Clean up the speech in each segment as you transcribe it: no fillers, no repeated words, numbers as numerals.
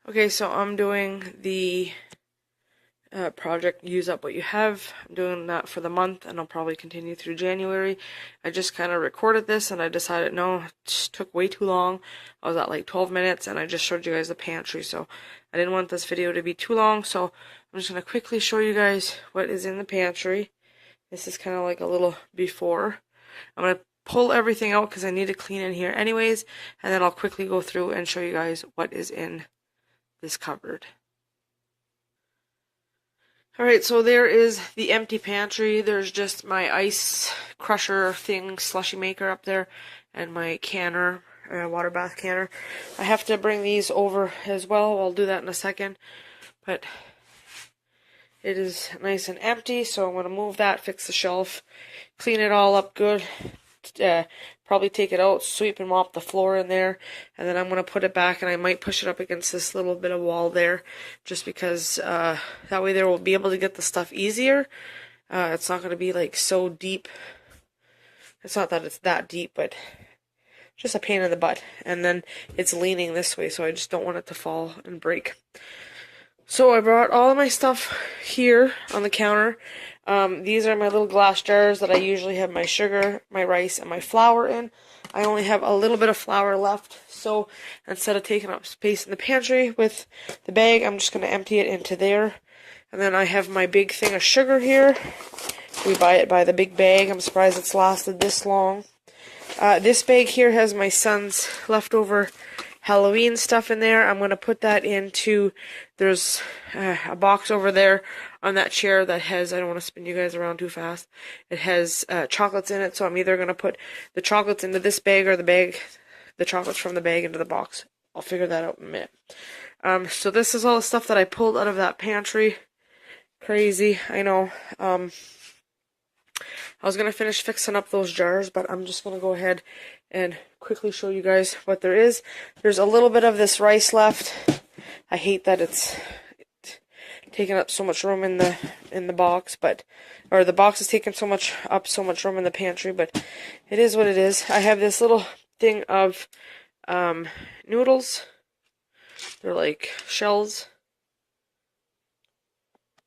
Okay, so I'm doing the project Use Up What You Have. I'm doing that for the month, and I'll probably continue through January. I just kind of recorded this, and I decided, no, it just took way too long. I was at like 12 minutes, and I just showed you guys the pantry, so I didn't want this video to be too long, so I'm just going to quickly show you guys what is in the pantry. This is kind of like a little before. I'm going to pull everything out because I need to clean in here anyways, and then I'll quickly go through and show you guys what is in this cupboard. Alright, so there is the empty pantry. There's just my ice crusher thing, slushy maker up there, and my canner, water bath canner. I have to bring these over as well. I'll do that in a second. But it is nice and empty, so I'm going to move that, fix the shelf, clean it all up good. Probably take it out, sweep and mop the floor in there, and then I'm going to put it back, and I might push it up against this little bit of wall there, just because that way there will be able to get the stuff easier. It's not going to be like so deep. It's not that it's that deep, but just a pain in the butt. And then it's leaning this way, so I just don't want it to fall and break. So I brought all of my stuff here on the counter. These are my little glass jars that I usually have my sugar, my rice, and my flour in. I only have a little bit of flour left, so instead of taking up space in the pantry with the bag, I'm just going to empty it into there. And then I have my big thing of sugar here. We buy it by the big bag. I'm surprised it's lasted this long. This bag here has my son's leftover Halloween stuff in there. I'm going to put that into, there's a box over there on that chair that has, I don't want to spin you guys around too fast, it has chocolates in it, so I'm either going to put the chocolates into this bag or the chocolates from the bag into the box. I'll figure that out in a minute. So this is all the stuff that I pulled out of that pantry. Crazy, I know. I was going to finish fixing up those jars, but I'm just going to go ahead and quickly show you guys what there is. There's a little bit of this rice left. I hate that it's taking up so much room in the box, or the box is taking so much room in the pantry, but it is what it is. I have this little thing of noodles. They're like shells.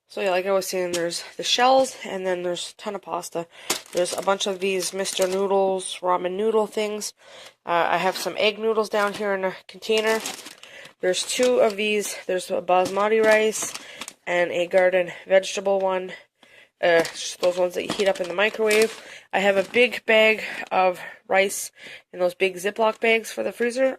So yeah, like I was saying, there's the shells, and then there's a ton of pasta. There's a bunch of these Mr. Noodles ramen noodle things. I have some egg noodles down here in a container. There's two of these. There's a basmati rice and a garden vegetable one. Just those ones that you heat up in the microwave. I have a big bag of rice in those big Ziploc bags for the freezer.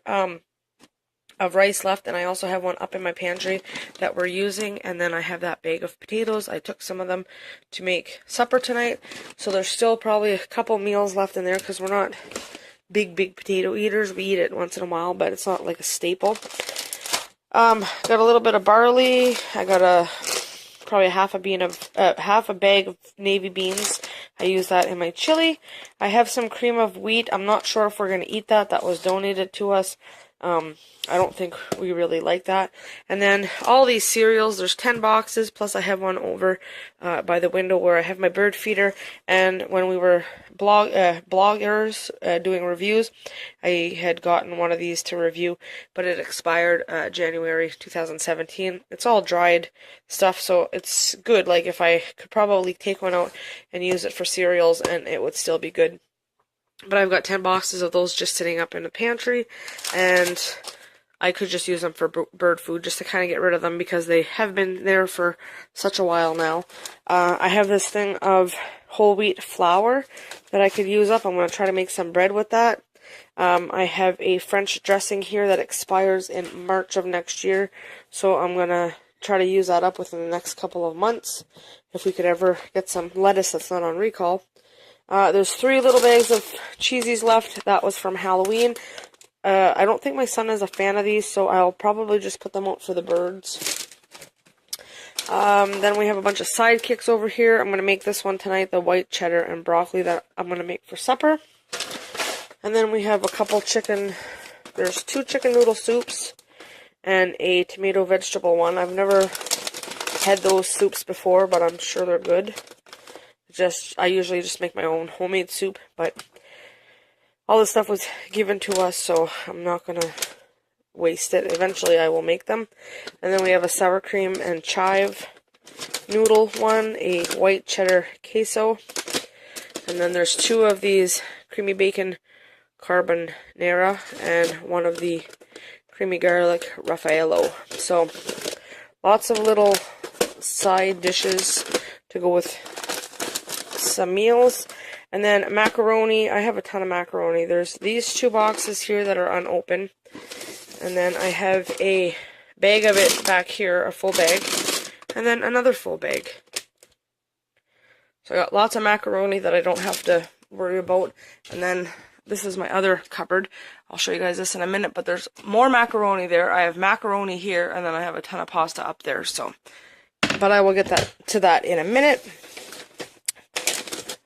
Of rice left, and I also have one up in my pantry that we're using, and then I have that bag of potatoes. I took some of them to make supper tonight, so there's still probably a couple meals left in there because we're not big potato eaters. We eat it once in a while, but it's not like a staple. Got a little bit of barley. I got probably half a bag of navy beans. I use that in my chili. I have some cream of wheat. I'm not sure if we're going to eat that. That was donated to us. I don't think we really like that. And then all these cereals, there's 10 boxes, plus I have one over by the window where I have my bird feeder. And when we were bloggers doing reviews, I had gotten one of these to review, but it expired January 2017. It's all dried stuff, so it's good. Like, if I could probably take one out and use it for cereals, and it would still be good. But I've got 10 boxes of those just sitting up in the pantry, and I could just use them for bird food just to kind of get rid of them because they have been there for such a while now. I have this thing of whole wheat flour that I could use up. I'm going to try to make some bread with that. I have a French dressing here that expires in March of next year, so I'm going to try to use that up within the next couple of months if we could ever get some lettuce that's not on recall. There's 3 little bags of cheesies left. That was from Halloween. I don't think my son is a fan of these, so I'll probably just put them out for the birds. Then we have a bunch of sidekicks over here. I'm going to make this one tonight, the white cheddar and broccoli that I'm going to make for supper. And then we have a couple there's 2 chicken noodle soups and a tomato vegetable one. I've never had those soups before, but I'm sure they're good. I usually just make my own homemade soup, but all this stuff was given to us, so I'm not gonna waste it. Eventually I will make them. And then we have a sour cream and chive noodle one, a white cheddar queso, and then there's 2 of these creamy bacon carbonara and 1 of the creamy garlic raffaello. So lots of little side dishes to go with some meals. And then macaroni, I have a ton of macaroni. There's these 2 boxes here that are unopened. And then I have a bag of it back here, a full bag. And then another full bag. So I got lots of macaroni that I don't have to worry about. And then this is my other cupboard. I'll show you guys this in a minute, but there's more macaroni there. I have macaroni here, and then I have a ton of pasta up there. So, but I will get to that in a minute.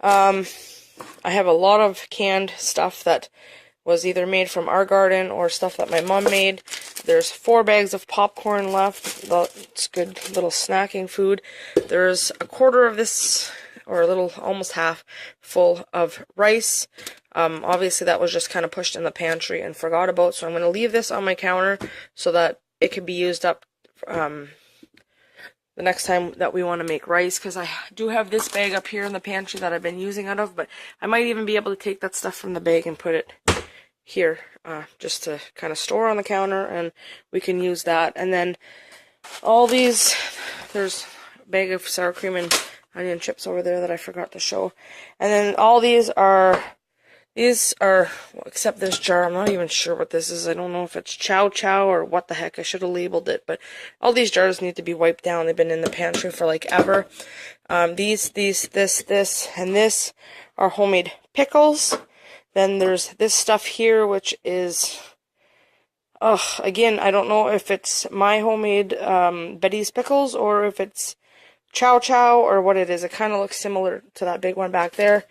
I have a lot of canned stuff that was either made from our garden or stuff that my mom made. There's 4 bags of popcorn left. That's good little snacking food. There's a quarter of this, or a little, almost half, full of rice. Obviously that was just kind of pushed in the pantry and forgot about, so I'm going to leave this on my counter so that it can be used up the next time that we want to make rice, because I do have this bag up here in the pantry that I've been using out of, but I might even be able to take that stuff from the bag and put it here, just to kind of store on the counter, and we can use that. And then all these, there's a bag of sour cream and onion chips over there that I forgot to show. And then all these are, well, except this jar, I'm not even sure what this is. I don't know if it's chow chow or what the heck. I should have labeled it, but all these jars need to be wiped down. They've been in the pantry for like ever. This, and this are homemade pickles. Then there's this stuff here, which is, again, I don't know if it's my homemade Betty's pickles or if it's chow chow or what it is. It kind of looks similar to that big one back there.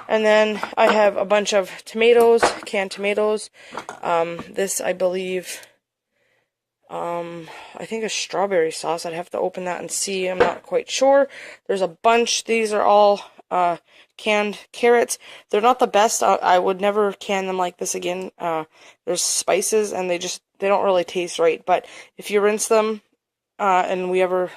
And then I have a bunch of tomatoes, canned tomatoes. This, I believe, I think is strawberry sauce. I'd have to open that and see. I'm not quite sure. There's a bunch. These are all canned carrots. They're not the best. I would never can them like this again. There's spices and they don't really taste right. But if you rinse them and we ever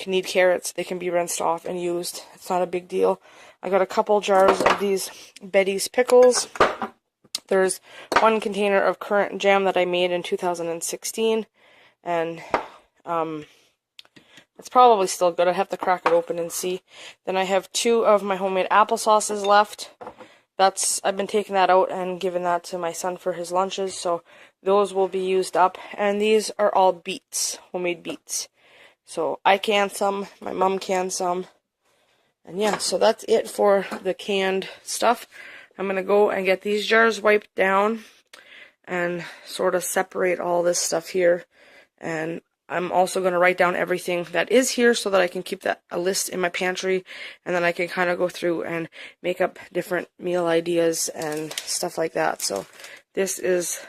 need carrots, they can be rinsed off and used. It's not a big deal. I got a couple jars of these Betty's pickles. There's 1 container of currant jam that I made in 2016, and it's probably still good. I have to crack it open and see. Then I have 2 of my homemade applesauces left. I've been taking that out and giving that to my son for his lunches, so those will be used up. And these are all beets, homemade beets. So I can some, my mom can some, and yeah, so that's it for the canned stuff. I'm going to go and get these jars wiped down and sort of separate all this stuff here. And I'm also going to write down everything that is here so that I can keep a list in my pantry, and then I can kind of go through and make up different meal ideas and stuff like that. So this is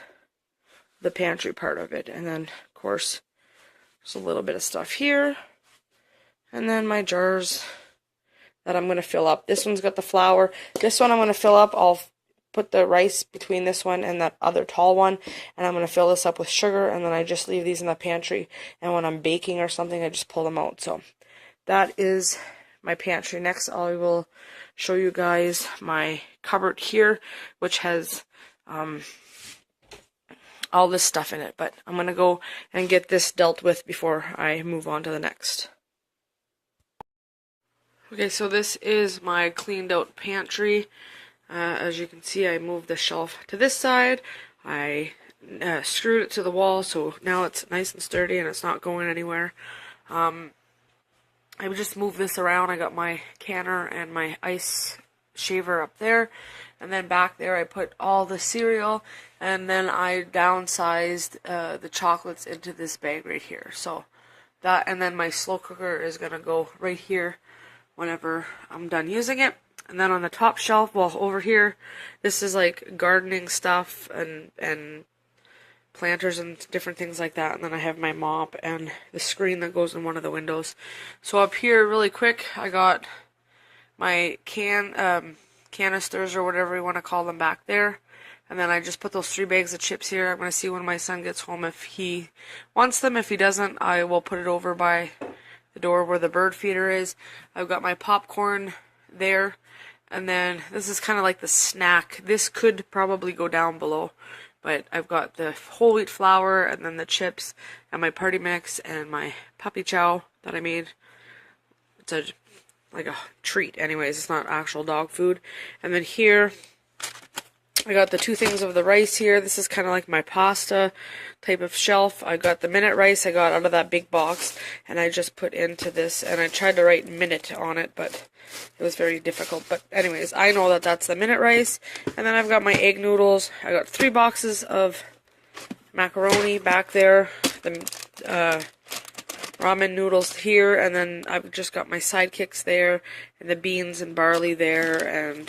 the pantry part of it. And then, of course, there's a little bit of stuff here. And then my jars that I'm going to fill up. This one's got the flour. This one I'm going to fill up. I'll put the rice between this one and that other tall one. And I'm going to fill this up with sugar. And then I just leave these in the pantry. And when I'm baking or something, I just pull them out. So that is my pantry. Next, I will show you guys my cupboard here, which has all this stuff in it. But I'm going to go and get this dealt with before I move on to the next. Okay, so this is my cleaned out pantry. As you can see, I moved the shelf to this side. I screwed it to the wall, so now it's nice and sturdy and it's not going anywhere. I just moved this around. I got my canner and my ice shaver up there, and then back there I put all the cereal, and then I downsized the chocolates into this bag right here. So that, and then my slow cooker is gonna go right here whenever I'm done using it. And then on the top shelf, well, over here, this is like gardening stuff and planters and different things like that. And then I have my mop and the screen that goes in one of the windows. So up here, really quick, I got my canisters or whatever you want to call them back there. And then I just put those 3 bags of chips here. I'm going to see when my son gets home if he wants them. If he doesn't, I will put it over by the door where the bird feeder is. I've got my popcorn there. And then this is kind of like the snack. This could probably go down below. But I've got the whole wheat flour and then the chips and my party mix and my puppy chow that I made. It's like a treat anyways. It's not actual dog food. And then here I got the 2 things of the rice here. This is kind of like my pasta type of shelf. I got the minute rice I got out of that big box, and I just put into this, and I tried to write minute on it, but it was very difficult. But anyways, I know that that's the minute rice. And then I've got my egg noodles. I got 3 boxes of macaroni back there, the ramen noodles here, and then I've just got my sidekicks there, and the beans and barley there, and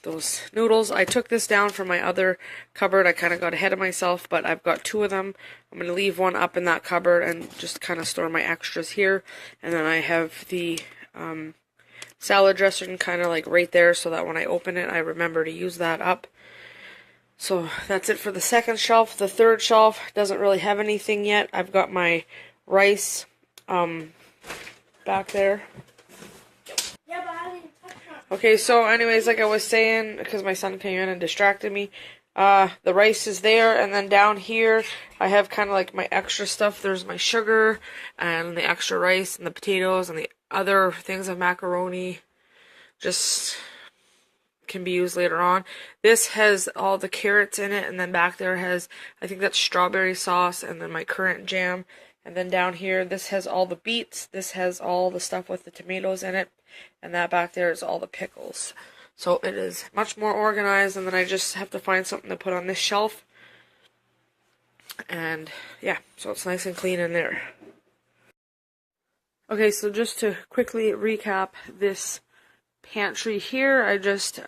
those noodles. I took this down from my other cupboard. I kind of got ahead of myself, but I've got 2 of them. I'm going to leave one up in that cupboard and just kind of store my extras here. And then I have the salad dressing kind of like right there so that when I open it, I remember to use that up. So that's it for the second shelf. The third shelf doesn't really have anything yet. I've got my rice back there. Okay, so anyways, like I was saying, because my son came in and distracted me, the rice is there, and then down here, I have kind of like my extra stuff. There's my sugar, and the extra rice, and the potatoes, and the other things of macaroni, just can be used later on. This has all the carrots in it, and then back there has, I think that's strawberry sauce, and then my currant jam. And then down here, this has all the beets, this has all the stuff with the tomatoes in it, and that back there is all the pickles. So it is much more organized, and then I just have to find something to put on this shelf. And yeah, so it's nice and clean in there. Okay, so just to quickly recap this pantry here, I just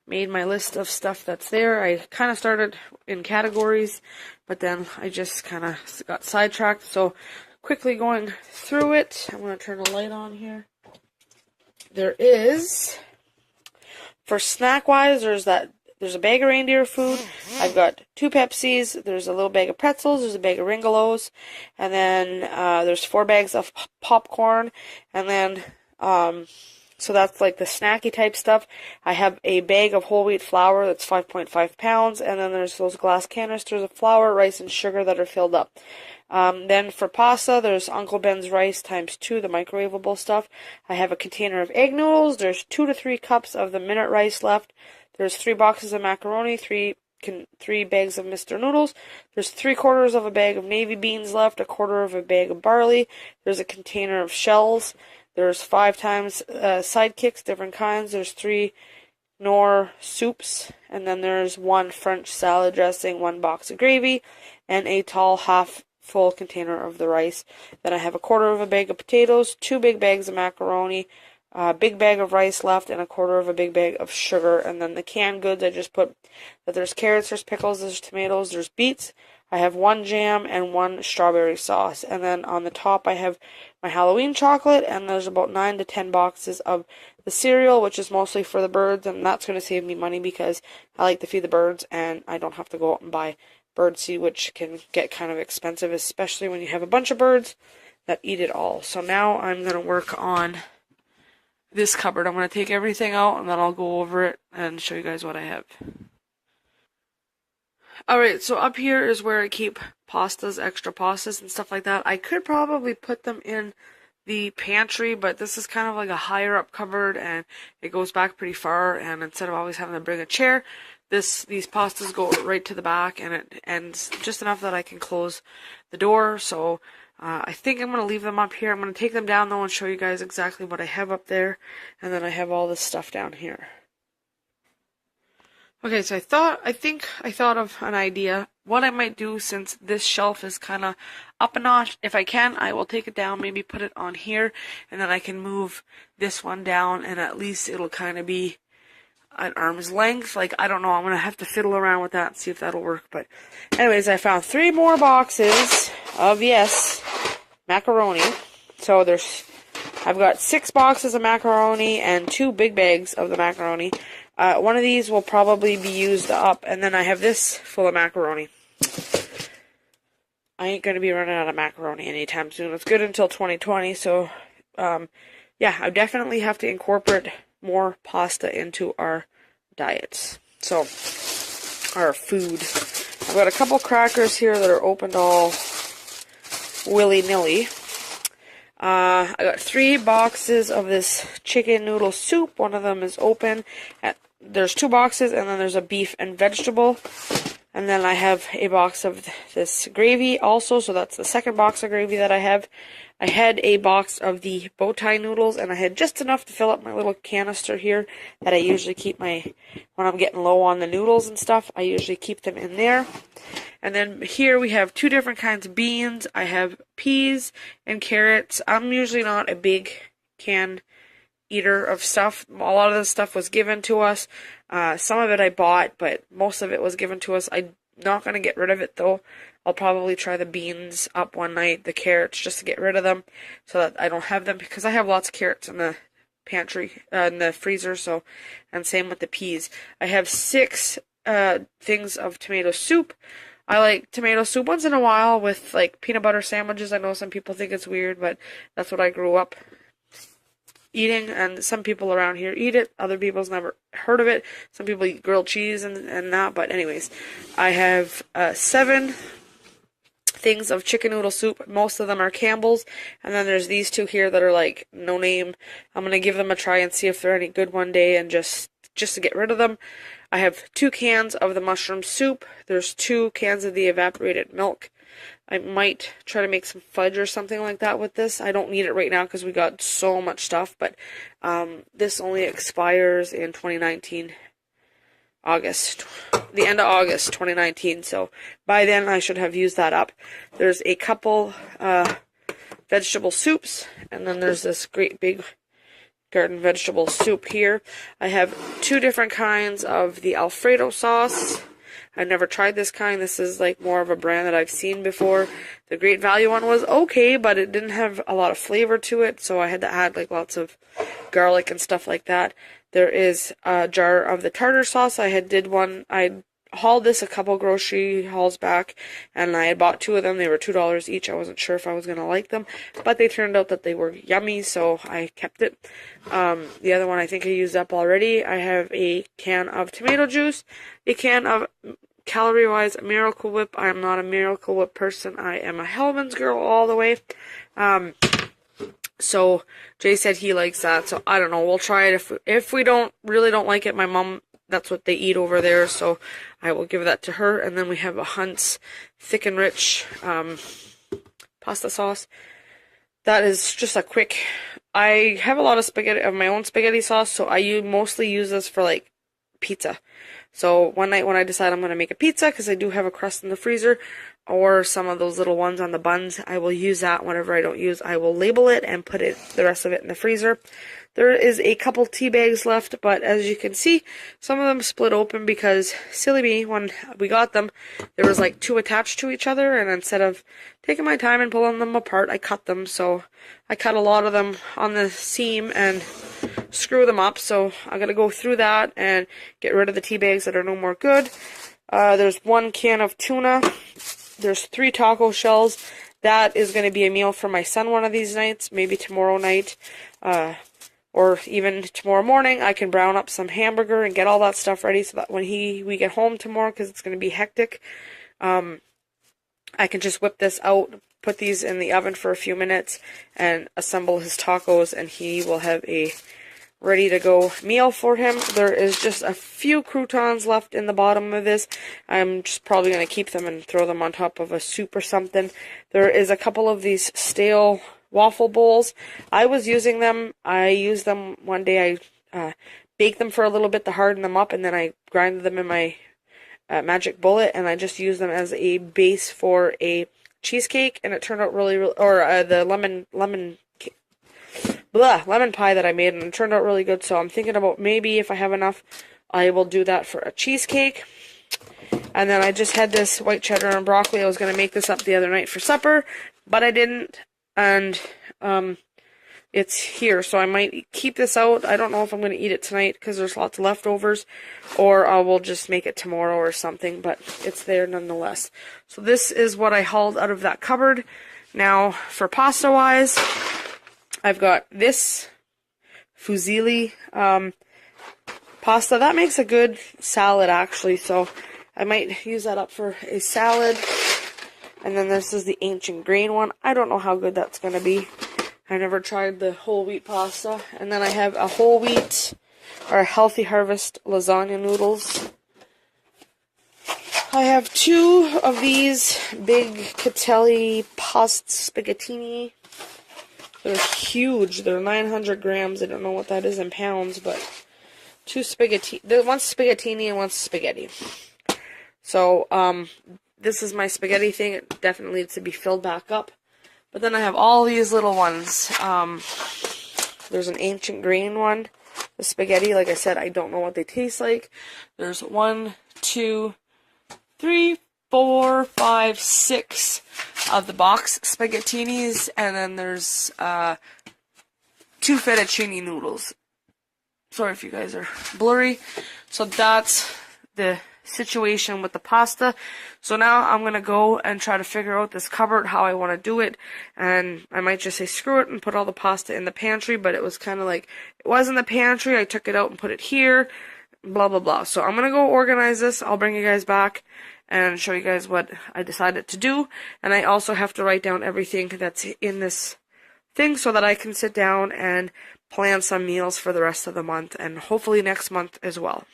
made my list of stuff that's there. I kind of started in categories, but then I just kind of got sidetracked. So quickly going through it, I'm going to turn the light on here. There is, for snack-wise, there's a bag of reindeer food. I've got 2 Pepsis. There's a little bag of pretzels. There's a bag of Ringolos. And then there's 4 bags of popcorn. And then so that's like the snacky type stuff. I have a bag of whole wheat flour that's 5.5 pounds, and then there's those glass canisters of flour, rice, and sugar that are filled up. Then for pasta, there's Uncle Ben's rice times 2, the microwavable stuff. I have a container of egg noodles. There's 2 to 3 cups of the minute rice left. There's 3 boxes of macaroni, 3 bags of Mr. Noodles. There's 3/4 of a bag of navy beans left, 1/4 of a bag of barley. There's a container of shells. There's 5 times sidekicks, different kinds. There's 3 Knorr soups, and then there's 1 French salad dressing, 1 box of gravy, and a tall half-full container of the rice. Then I have 1/4 of a bag of potatoes, 2 big bags of macaroni, a big bag of rice left, and 1/4 of a big bag of sugar. And then the canned goods, I just put that there's carrots, there's pickles, there's tomatoes, there's beets. I have 1 jam and 1 strawberry sauce. And then on the top I have my Halloween chocolate, and there's about 9 to 10 boxes of the cereal, which is mostly for the birds, and that's going to save me money because I like to feed the birds, and I don't have to go out and buy bird seed, which can get kind of expensive, especially when you have a bunch of birds that eat it all. So now I'm going to work on this cupboard. I'm going to take everything out, and then I'll go over it and show you guys what I have. Alright, so up here is where I keep pastas, extra pastas and stuff like that. I could probably put them in the pantry, but this is kind of like a higher up cupboard, and it goes back pretty far, and instead of always having to bring a chair, these pastas go right to the back, and it ends just enough that I can close the door. So I think I'm going to leave them up here. I'm going to take them down though and show you guys exactly what I have up there, and then I have all this stuff down here. Okay, so I think I thought of an idea. What I might do, since this shelf is kind of up a notch, if I can, I will take it down, maybe put it on here, and then I can move this one down, and at least it'll kind of be at arm's length. Like, I don't know, I'm going to have to fiddle around with that and see if that'll work. But anyways, I found 3 more boxes of, yes, macaroni. So I've got 6 boxes of macaroni and 2 big bags of the macaroni. One of these will probably be used up, and then I have this full of macaroni. I ain't gonna be running out of macaroni anytime soon. It's good until 2020, so yeah, I definitely have to incorporate more pasta into our diets. So, our food. I've got a couple crackers here that are opened all willy-nilly. I got 3 boxes of this chicken noodle soup. One of them is open. There's 2 boxes, and then there's a beef and vegetable. And then I have a box of this gravy also, so that's the second box of gravy that I have. I had a box of the bow tie noodles, and I had just enough to fill up my little canister here that I usually keep when I'm getting low on the noodles and stuff, I usually keep them in there. And then here we have 2 different kinds of beans. I have peas and carrots. I'm usually not a big can eater of stuff. A lot of this stuff was given to us. Some of it I bought, but most of it was given to us. I'm not going to get rid of it, though. I'll probably try the beans up one night, the carrots, just to get rid of them, so that I don't have them, because I have lots of carrots in the pantry, in the freezer, so, and same with the peas. I have 6 things of tomato soup. I like tomato soup once in a while with, like, peanut butter sandwiches. I know some people think it's weird, but that's what I grew up eating, and some people around here eat it. Other people's never heard of it. Some people eat grilled cheese and that, but anyways, I have 7 things of chicken noodle soup. Most of them are Campbell's, and then there's these 2 here that are like no name. I'm gonna give them a try and see if they're any good one day, and just to get rid of them. I have 2 cans of the mushroom soup. There's 2 cans of the evaporated milk. I might try to make some fudge or something like that with this. I don't need it right now because we got so much stuff, but this only expires in 2019, August, the end of August 2019, so by then I should have used that up. There's a couple vegetable soups, and then there's this great big garden vegetable soup here. I have 2 different kinds of the Alfredo sauce. I've never tried this kind. This is like more of a brand that I've seen before. The Great Value one was okay, but it didn't have a lot of flavor to it, so I had to add like lots of garlic and stuff like that. There is a jar of the tartar sauce. I hauled this a couple grocery hauls back, and I had bought 2 of them. They were $2 each. I wasn't sure if I was going to like them, but they turned out that they were yummy, so I kept it. The other one I think I used up already. I have a can of tomato juice, a can of calorie-wise Miracle Whip. I am not a Miracle Whip person. I am a Hellmann's girl all the way. So Jay said he likes that, so I don't know. We'll try it. If we really don't like it, my mom, that's what they eat over there, so I will give that to her. And then we have a Hunt's Thick and Rich pasta sauce. That is just a quick. I have a lot of spaghetti of my own spaghetti sauce, so I mostly use this for like pizza. So one night when I decide I'm going to make a pizza, because I do have a crust in the freezer, or some of those little ones on the buns, I will use that. Whenever I don't use, I will label it and put the rest of it in the freezer. There is a couple tea bags left, but as you can see, some of them split open because, silly me, when we got them, there was like 2 attached to each other, and instead of taking my time and pulling them apart, I cut them. So I cut a lot of them on the seam and screw them up. So I gotta go through that and get rid of the tea bags that are no more good. There's 1 can of tuna. There's 3 taco shells. That is going to be a meal for my son one of these nights, maybe tomorrow night. Or even tomorrow morning, I can brown up some hamburger and get all that stuff ready so that when we get home tomorrow, because it's going to be hectic, I can just whip this out, put these in the oven for a few minutes, and assemble his tacos, and he will have a ready-to-go meal for him. There is just a few croutons left in the bottom of this. I'm just probably going to keep them and throw them on top of a soup or something. There is a couple of these stale waffle bowls. I was using them. I used them one day. I baked them for a little bit to harden them up, and then I grinded them in my Magic Bullet, and I just used them as a base for a cheesecake, and it turned out really or the lemon pie that I made, and it turned out really good. So I'm thinking about maybe if I have enough, I will do that for a cheesecake. And then I just had this white cheddar and broccoli. I was going to make this up the other night for supper, but I didn't. And it's here, so I might keep this out. I don't know if I'm going to eat it tonight because there's lots of leftovers, or I will just make it tomorrow or something, but it's there nonetheless. So this is what I hauled out of that cupboard. Now, for pasta-wise, I've got this fusilli pasta. That makes a good salad, actually, so I might use that up for a salad. And then this is the ancient grain one. I don't know how good that's going to be. I never tried the whole wheat pasta. And then I have a whole wheat or Healthy Harvest lasagna noodles. I have 2 of these big Catelli pasta spaghettini. They're huge. They're 900 grams. I don't know what that is in pounds, but 2 spaghetti. One's spaghettini and one's spaghetti. So, this is my spaghetti thing. It definitely needs to be filled back up. But then I have all these little ones. There's an ancient grain one. The spaghetti, like I said, I don't know what they taste like. There's 1, 2, 3, 4, 5, 6 of the box spaghettinis. And then there's 2 fettuccine noodles. Sorry if you guys are blurry. So that's the situation with the pasta. So now I'm gonna go and try to figure out this cupboard, how I want to do it, and I might just say screw it and put all the pasta in the pantry, but it was kind of like it was in the pantry, I took it out and put it here, blah blah blah. So I'm gonna go organize this. I'll bring you guys back and show you guys what I decided to do, and I also have to write down everything that's in this thing so that I can sit down and plan some meals for the rest of the month and hopefully next month as well.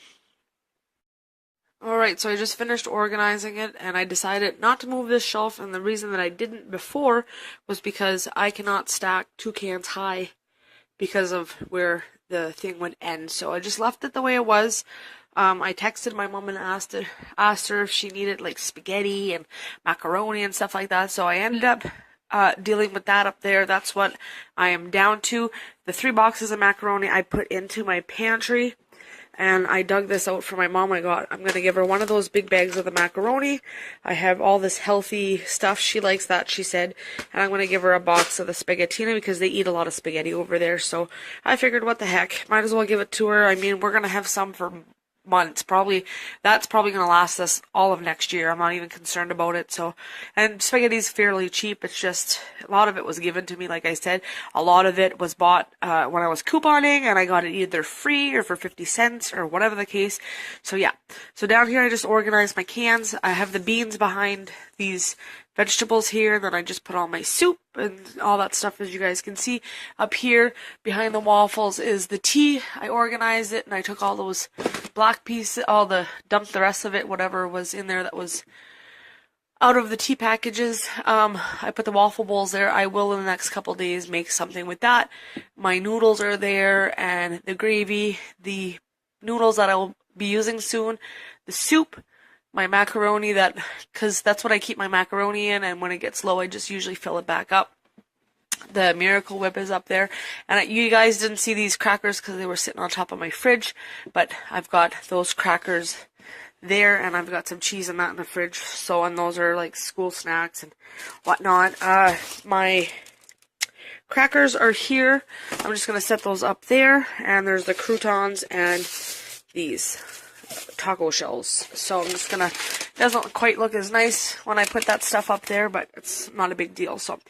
Alright, so I just finished organizing it, and I decided not to move this shelf, and the reason that I didn't before was because I cannot stack 2 cans high because of where the thing would end. So I just left it the way it was. I texted my mom and asked her if she needed like spaghetti and macaroni and stuff like that, so I ended up dealing with that up there. That's what I am down to. The 3 boxes of macaroni I put into my pantry. And I dug this out for my mom. I'm going to give her one of those big bags of the macaroni. I have all this healthy stuff. She likes that, she said. And I'm going to give her a box of the spaghettina because they eat a lot of spaghetti over there. So I figured, what the heck, might as well give it to her. I mean, we're going to have some for months. That's probably going to last us all of next year. I'm not even concerned about it. So, and spaghetti's fairly cheap. It's just, a lot of it was given to me, like I said. A lot of it was bought when I was couponing, and I got it either free or for 50 cents or whatever the case. So yeah. So down here I just organized my cans. I have the beans behind these vegetables here, then I just put all my soup and all that stuff, as you guys can see. Up here behind the waffles is the tea. I organized it and I took all those black pieces, dumped the rest of it, whatever was in there that was out of the tea packages. I put the waffle bowls there. I will in the next couple days make something with that. My noodles are there, and the gravy, the noodles that I will be using soon, the soup, my macaroni, because that's what I keep my macaroni in, and when it gets low I just usually fill it back up. The Miracle Whip is up there, and you guys didn't see these crackers because they were sitting on top of my fridge, but I've got those crackers there, and I've got some cheese and that in the fridge, so, and those are like school snacks and whatnot. My crackers are here. I'm just going to set those up there, and there's the croutons and these taco shells. So I'm just gonna, doesn't quite look as nice when I put that stuff up there, but it's not a big deal. So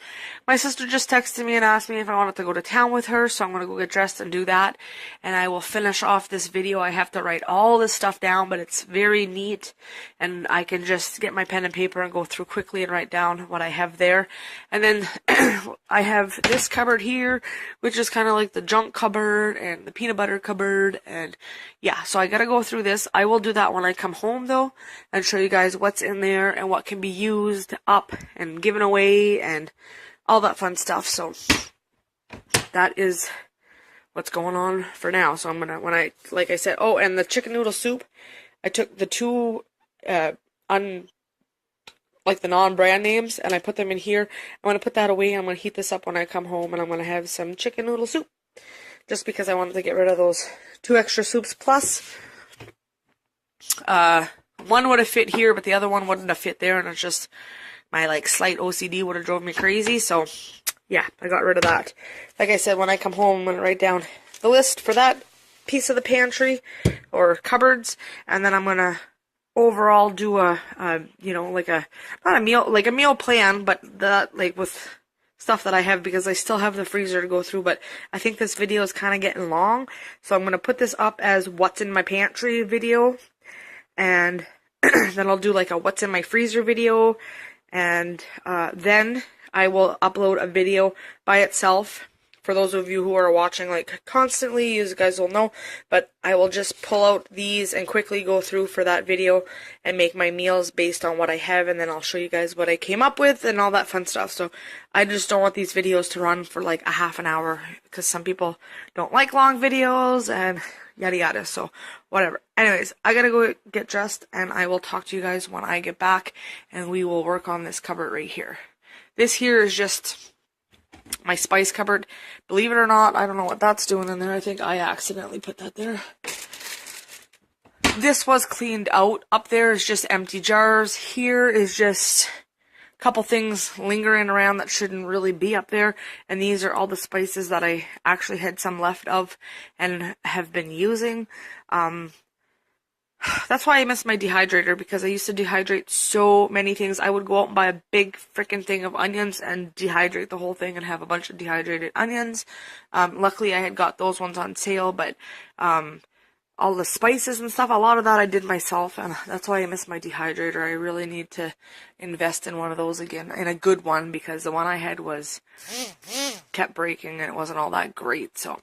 my sister just texted me and asked me if I wanted to go to town with her, so I'm gonna go get dressed and do that, and I will finish off this video. I have to write all this stuff down, but it's very neat, and I can just get my pen and paper and go through quickly and write down what I have there. And then I have this cupboard here, which is kind of like the junk cupboard and the peanut butter cupboard, and yeah, so I gotta go through this. I will do that when I come home though, and show you guys what's in there and what can be used up and given away and all that fun stuff. So that is what's going on for now. So I'm gonna, like I said, oh, and the chicken noodle soup, I took the 2 like the non-brand names, and I put them in here. I'm gonna put that away. I'm gonna heat this up when I come home, and I'm gonna have some chicken noodle soup, just because I wanted to get rid of those 2 extra soups. Plus, one would have fit here, but the other one wouldn't have fit there, and it's just my like slight OCD would have drove me crazy. So yeah, I got rid of that. Like I said, when I come home, I'm going to write down the list for that piece of the pantry or cupboards, and then I'm going to overall do a you know, like a, not a meal, like a meal plan, but that, like, with stuff that I have, because I still have the freezer to go through. But I think this video is kind of getting long, so I'm going to put this up as what's in my pantry video, and then I'll do like a what's in my freezer video, and then I will upload a video by itself. For those of you who are watching like constantly, you guys will know, but I will just pull out these and quickly go through for that video and make my meals based on what I have, and then I'll show you guys what I came up with and all that fun stuff. So I just don't want these videos to run for like a half an hour, because some people don't like long videos and yada yada, so whatever. Anyways, I gotta go get dressed, and I will talk to you guys when I get back, and we will work on this cupboard right here. This here is just my spice cupboard. Believe it or not, I don't know what that's doing in there. I think I accidentally put that there. This was cleaned out. Up there is just empty jars. Here is just a couple things lingering around that shouldn't really be up there. And these are all the spices that I actually had some left of and have been using. That's why I miss my dehydrator, because I used to dehydrate so many things. I would go out and buy a big freaking thing of onions and dehydrate the whole thing and have a bunch of dehydrated onions. Luckily, I had got those ones on sale, but all the spices and stuff, a lot of that I did myself, and that's why I miss my dehydrator. I really need to invest in one of those again, in a good one, because the one I had kept breaking and it wasn't all that great. So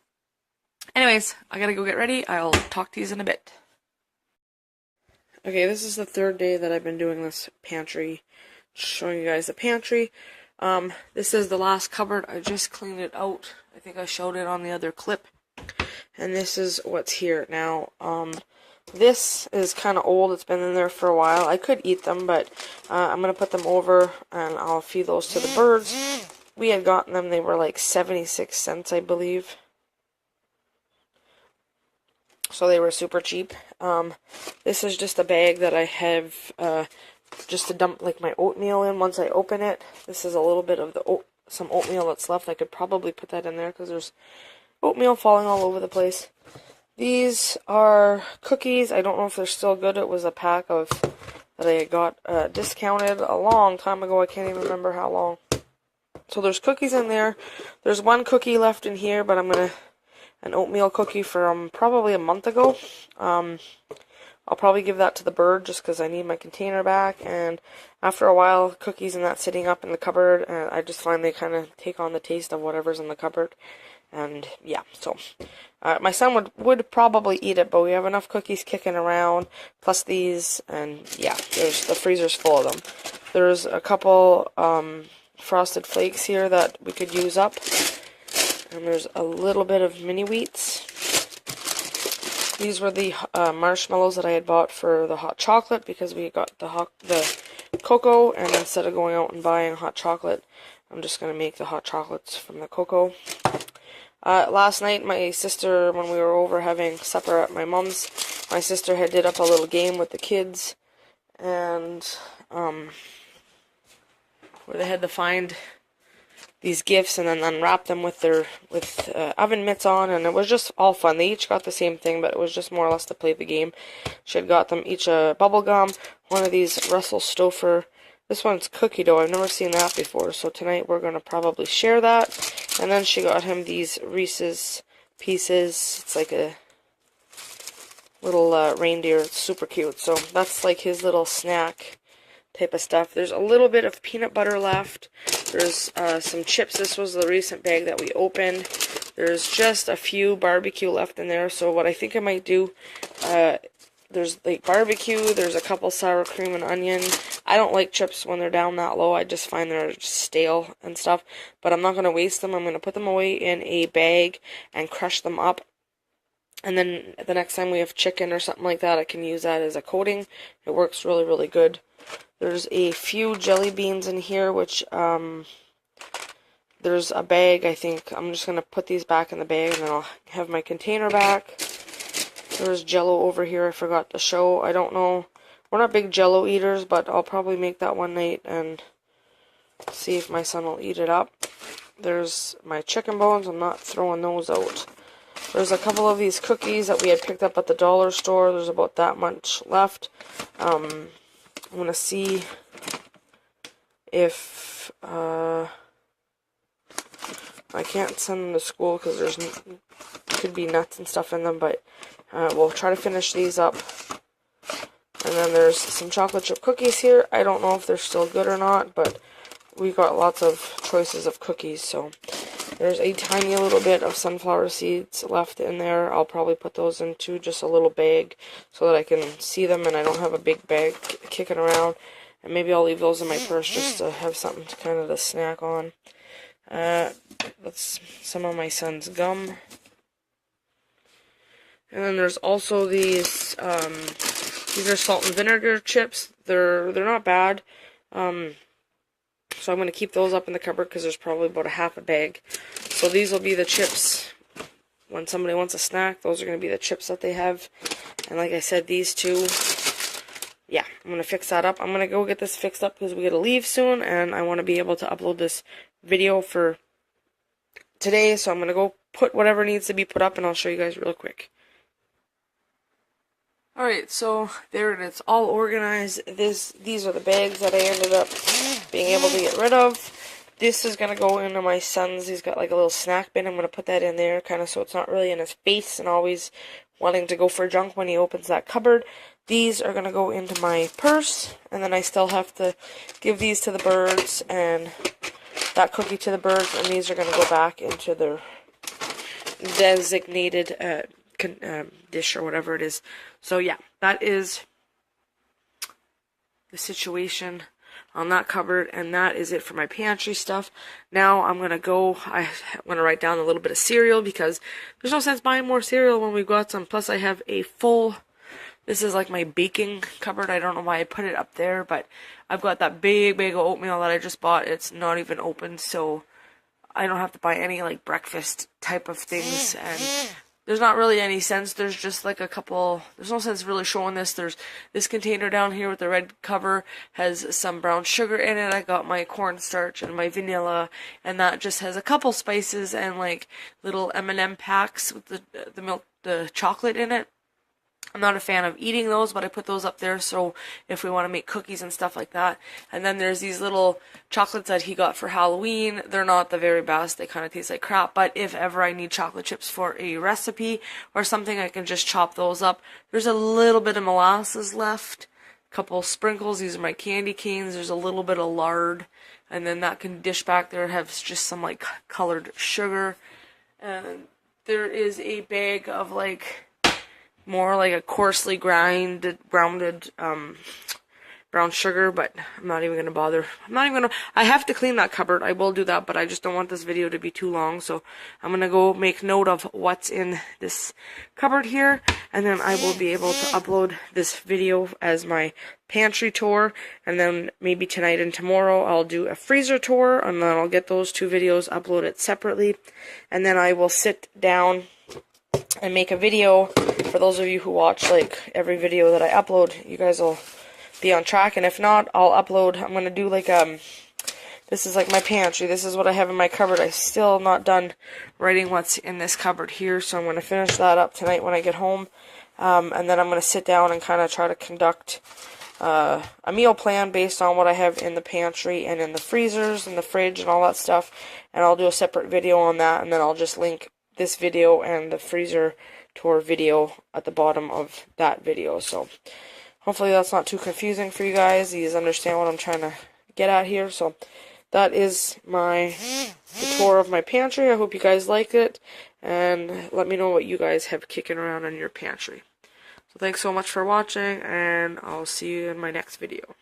anyways, I gotta go get ready. I'll talk to you in a bit. Okay, this is the third day that I've been doing this pantry, showing you guys the pantry. This is the last cupboard. I just cleaned it out. I think I showed it on the other clip. And this is what's here now. This is kind of old. It's been in there for a while. I could eat them, but I'm going to put them over, and I'll feed those to the birds. We had gotten them. They were like 76 cents, I believe. So they were super cheap. This is just a bag that I have just to dump like my oatmeal in once I open it. This is a little bit of some oatmeal that's left. I could probably put that in there because there's oatmeal falling all over the place. These are cookies. I don't know if they're still good. It was a pack of that I got discounted a long time ago. I can't even remember how long. So there's cookies in there. There's one cookie left in here, but I'm gonna an oatmeal cookie from probably a month ago. I'll probably give that to the bird just because I need my container back, and after a while, cookies and that sitting up in the cupboard, I just find they kind of take on the taste of whatever's in the cupboard, and yeah, so my son would probably eat it, but we have enough cookies kicking around, plus these, and yeah, the freezer's full of them. There's a couple frosted flakes here that we could use up. And there's a little bit of mini wheats. These were the marshmallows that I had bought for the hot chocolate, because we got the cocoa, and instead of going out and buying hot chocolate, I'm just going to make the hot chocolates from the cocoa. Last night, my sister, when we were over having supper at my mom's, my sister had did up a little game with the kids, and where they had to find these gifts and then unwrap them with oven mitts on, and it was just all fun. They each got the same thing, but it was just more or less to play the game. She had got them each a bubble gum, one of these Russell Stouffer. This one's cookie dough. I've never seen that before, so tonight we're going to probably share that. And then she got him these Reese's Pieces. It's like a little reindeer. It's super cute. So that's like his little snack type of stuff. There's a little bit of peanut butter left. There's some chips. This was the recent bag that we opened. There's just a few barbecue left in there. So what I think I might do, there's like barbecue. There's a couple sour cream and onion. I don't like chips when they're down that low. I just find they're just stale and stuff. But I'm not going to waste them. I'm going to put them away in a bag and crush them up. And then the next time we have chicken or something like that, I can use that as a coating. It works really, really good. There's a few jelly beans in here, which, there's a bag, I think. I'm just going to put these back in the bag, and then I'll have my container back. There's Jell-O over here I forgot to show. I don't know. We're not big Jell-O eaters, but I'll probably make that one night and see if my son will eat it up. There's my chicken bones. I'm not throwing those out. There's a couple of these cookies that we had picked up at the dollar store. There's about that much left. I'm going to see if I can't send them to school because there's could be nuts and stuff in them, but we'll try to finish these up. And then there's some chocolate chip cookies here. I don't know if they're still good or not, but we got lots of choices of cookies. So there's a tiny little bit of sunflower seeds left in there. I'll probably put those into just a little bag so that I can see them and I don't have a big bag kicking around. And maybe I'll leave those in my purse just to have something to kind of snack on. That's some of my son's gum. And then there's also these are salt and vinegar chips. They're not bad. So I'm going to keep those up in the cupboard because there's probably about a half a bag. So these will be the chips when somebody wants a snack. Those are going to be the chips that they have. And like I said, these two, yeah, I'm going to fix that up. I'm going to go get this fixed up because we got to leave soon. And I want to be able to upload this video for today. So I'm going to go put whatever needs to be put up and I'll show you guys real quick. Alright, so there it is, all organized. These are the bags that I ended up being able to get rid of. This is going to go into my son's. He's got like a little snack bin. I'm going to put that in there kind of so it's not really in his face and always wanting to go for junk when he opens that cupboard. These are going to go into my purse, and then I still have to give these to the birds and that cookie to the birds, and these are going to go back into their designated dish or whatever it is. So yeah, that is the situation on that cupboard, and that is it for my pantry stuff. Now I'm gonna go. I'm gonna write down a little bit of cereal because there's no sense buying more cereal when we've got some. Plus I have a full. This is like my baking cupboard. I don't know why I put it up there, but I've got that big bag of oatmeal that I just bought. It's not even open, so I don't have to buy any like breakfast type of things, and there's not really any sense. There's just like a couple, there's no sense really showing this. There's this container down here with the red cover has some brown sugar in it. I got my cornstarch and my vanilla, and that just has a couple spices and like little M&M packs with the milk, the chocolate in it. I'm not a fan of eating those, but I put those up there so if we want to make cookies and stuff like that. And then there's these little chocolates that he got for Halloween. They're not the very best. They kind of taste like crap, but if ever I need chocolate chips for a recipe or something, I can just chop those up. There's a little bit of molasses left, a couple sprinkles. These are my candy canes. There's a little bit of lard, and then that can dish back there. It has just some like colored sugar. And there is a bag of like more like a coarsely grounded brown sugar, but I'm not even going to bother. I have to clean that cupboard. I will do that, but I just don't want this video to be too long, so I'm going to go make note of what's in this cupboard here, and then I will be able to upload this video as my pantry tour, and then maybe tonight and tomorrow I'll do a freezer tour, and then I'll get those two videos uploaded separately, and then I will sit down and make a video. For those of you who watch like every video that I upload, you guys will be on track, and if not, I'll upload. I'm gonna do like this is like my pantry. This is what I have in my cupboard. I'm still not done writing what's in this cupboard here, so I'm gonna finish that up tonight when I get home, and then I'm gonna sit down and kind of try to conduct a meal plan based on what I have in the pantry and in the freezers and the fridge and all that stuff, and I'll do a separate video on that, and then I'll just link this video and the freezer tour video at the bottom of that video. So hopefully that's not too confusing for you guys. You understand what I'm trying to get at here. So that is the tour of my pantry. I hope you guys like it, and let me know what you guys have kicking around in your pantry. So thanks so much for watching, and I'll see you in my next video.